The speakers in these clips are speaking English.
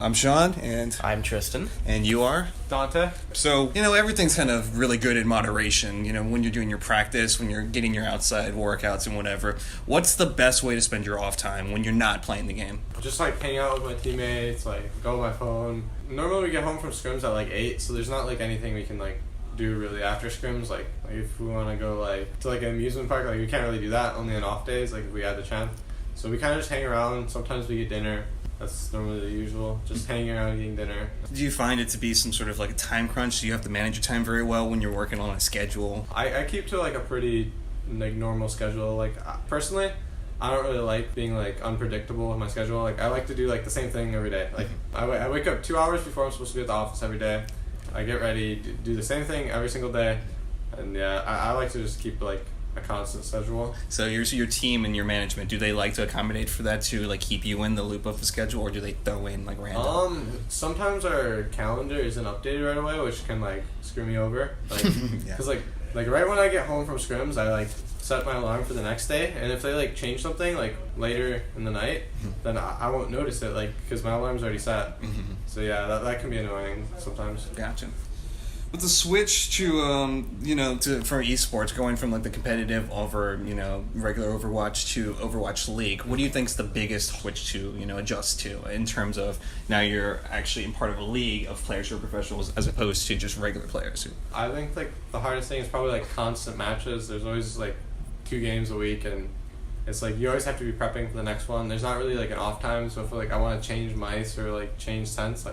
I'm Sean, and I'm Tristan. and you are? Dante. So, everything's kind of really good in moderation, when you're doing your practice, when you're getting your outside workouts and whatever. What's the best way to spend your off time when you're not playing the game? Just hang out with my teammates, go on my phone. Normally we get home from scrims at 8, so there's not anything we can do really after scrims. Like if we want to go to an amusement park, we can't really do that only on off days, if we had the chance. So we kind of just hang around. Sometimes we get dinner. That's normally the usual. Just hanging around eating dinner. Do you find it to be some sort of a time crunch? Do you have to manage your time very well when you're working on a schedule? I keep to a pretty normal schedule. Personally, I don't really like being unpredictable with my schedule. I like to do the same thing every day. I wake up 2 hours before I'm supposed to be at the office every day. I get ready, do the same thing every single day, and I like to just keep a constant schedule. So your team and your management, do they like to accommodate for that to keep you in the loop of the schedule, or do they throw in random? Sometimes our calendar isn't updated right away, which can screw me over. Because right when I get home from scrims, I set my alarm for the next day, and if they change something later in the night, then I won't notice it because my alarm's already set. So yeah, that can be annoying sometimes. Gotcha. With the switch to for esports, going from the competitive over regular Overwatch to Overwatch League, what do you think is the biggest switch to adjust to in terms of now you're actually in part of a league of players who are professionals as opposed to just regular players? I think the hardest thing is probably constant matches. There's always 2 games a week, and it's you always have to be prepping for the next one. There's not really an off time, so if I want to change mice or change sense,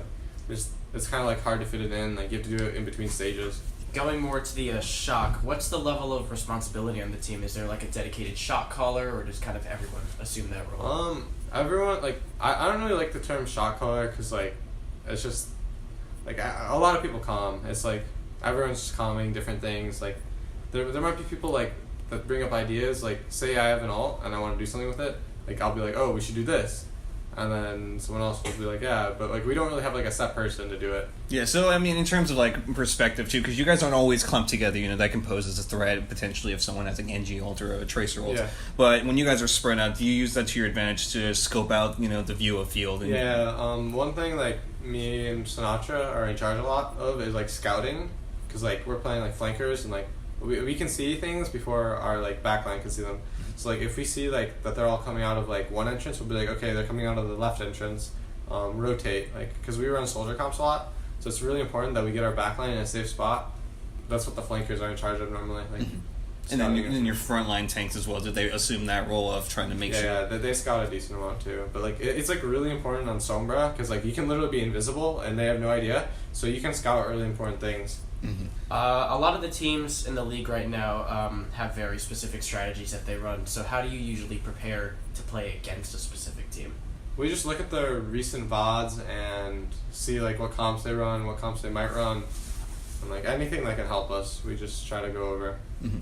it's kind of hard to fit it in. You have to do it in between stages. Going more to the shock, what's the level of responsibility on the team? Is there a dedicated shot caller, or does kind of everyone assume that role? Everyone I don't really like the term shot caller because it's just a lot of people calm. It's everyone's just calming different things. There might be people that bring up ideas. Say I have an ult and I want to do something with it. I'll be oh, we should do this. And then someone else will be yeah, but we don't really have a set person to do it. Yeah, so in terms of perspective too, because you guys aren't always clumped together, that can pose as a threat potentially if someone has an NG ult or a Tracer ult. Yeah. But when you guys are spread out, do you use that to your advantage to scope out the view of field? And one thing me and Sinatra are in charge a lot of is scouting, because we're playing flankers and we can see things before our backline can see them. So if we see that they're all coming out of one entrance, we'll be okay, they're coming out of the left entrance. Rotate because we run soldier comps a lot, so it's really important that we get our backline in a safe spot. That's what the flankers are in charge of normally. And then your frontline tanks as well. Did they assume that role of trying to make sure? Yeah, they scout a decent amount too. But it's really important on Sombra because you can literally be invisible and they have no idea, so you can scout really important things. Mm-hmm. A lot of the teams in the league right now have very specific strategies that they run. So how do you usually prepare to play against a specific team? We just look at the recent VODs and see what comps they run, what comps they might run, and anything that can help us, we just try to go over. Mm-hmm.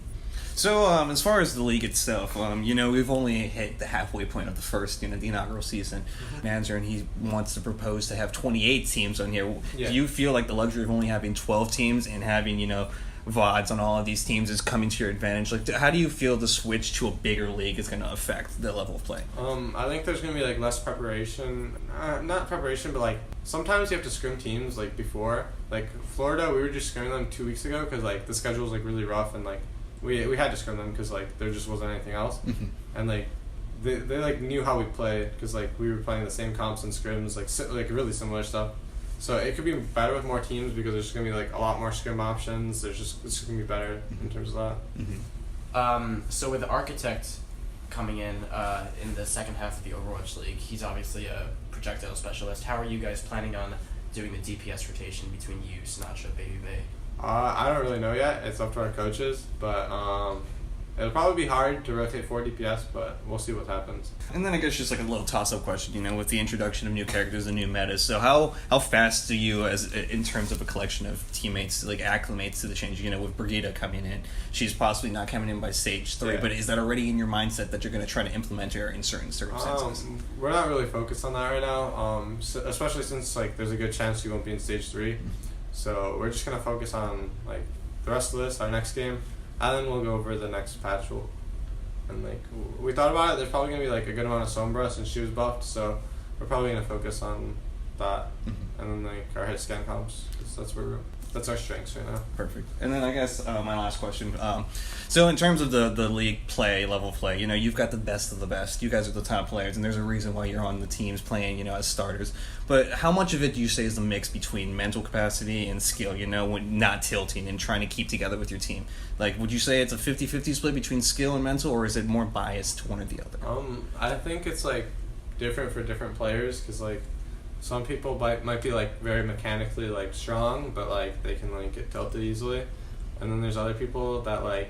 So, as far as the league itself, we've only hit the halfway point of the first, the inaugural season. Manager, and he wants to propose to have 28 teams on here. Yeah. Do you feel the luxury of only having 12 teams and having, VODs on all of these teams is coming to your advantage? How do you feel the switch to a bigger league is going to affect the level of play? I think there's going to be less preparation. Not preparation, but sometimes you have to scrim teams before. Florida, we were just scrimming them 2 weeks ago because the schedule was really rough and we had to scrim them because there just wasn't anything else. Mm-hmm. And they knew how we played because we were playing the same comps and scrims really similar stuff. So it could be better with more teams because there's gonna be a lot more scrim options. It's gonna be better in terms of that. Mm-hmm. So with the Architect coming in the second half of the Overwatch League, he's obviously a projectile specialist. How are you guys planning on doing the DPS rotation between you, Sinatra, Baby Bay? I don't really know yet. It's up to our coaches, but it'll probably be hard to rotate 4 DPS, but we'll see what happens. And then I guess just a little toss-up question, with the introduction of new characters and new metas. So how fast do you, as in terms of a collection of teammates, acclimate to the change? With Brigitte coming in, she's possibly not coming in by stage 3, but is that already in your mindset that you're going to try to implement her in certain circumstances? We're not really focused on that right now, especially since there's a good chance you won't be in stage 3. So we're just gonna focus on the rest of this, our next game, and then we'll go over the next patch. And we thought about it. There's probably gonna be a good amount of Sombra since she was buffed. So we're probably gonna focus on that, Mhm. and then like our head scan comps. 'Cause that's our strengths right now. Perfect. And then I guess my last question. So in terms of the league level play, you've got the best of the best. You guys are the top players, and there's a reason why you're on the teams playing, as starters. But how much of it do you say is the mix between mental capacity and skill, when not tilting and trying to keep together with your team? Like, would you say it's a 50-50 split between skill and mental, or is it more biased to one or the other? I think it's like different for different players, because like some people might be like very mechanically like strong, but like they can like get tilted easily, and then there's other people that like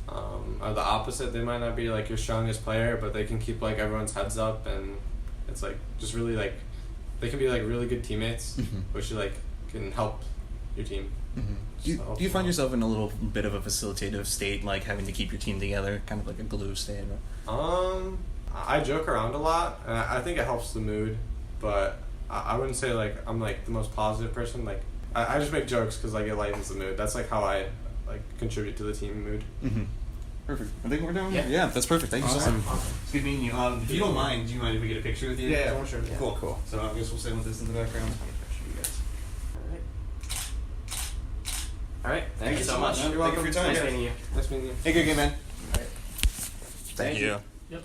are the opposite. They might not be like your strongest player, but they can keep like everyone's heads up, and it's like just really like they can be like really good teammates, which like can help your team. Do you find yourself in a little bit of a facilitative state, like having to keep your team together, kind of like a glue state? I joke around a lot, and I think it helps the mood, but I wouldn't say like I'm like the most positive person. Like I just make jokes because like it lightens the mood. That's like how I like contribute to the team mood. Perfect. I think we're done. Yeah. That's perfect. Thank you so Awesome. much. It's good meeting you. If you don't mind, do you mind if we get a picture with you? Yeah, sure. Yeah. Cool. So I guess we'll stay with this in the background. All right. Thank you so much. You're welcome for your time. Nice meeting you. Nice meeting you. Hey, good game, man. All right. Thank you. Yep.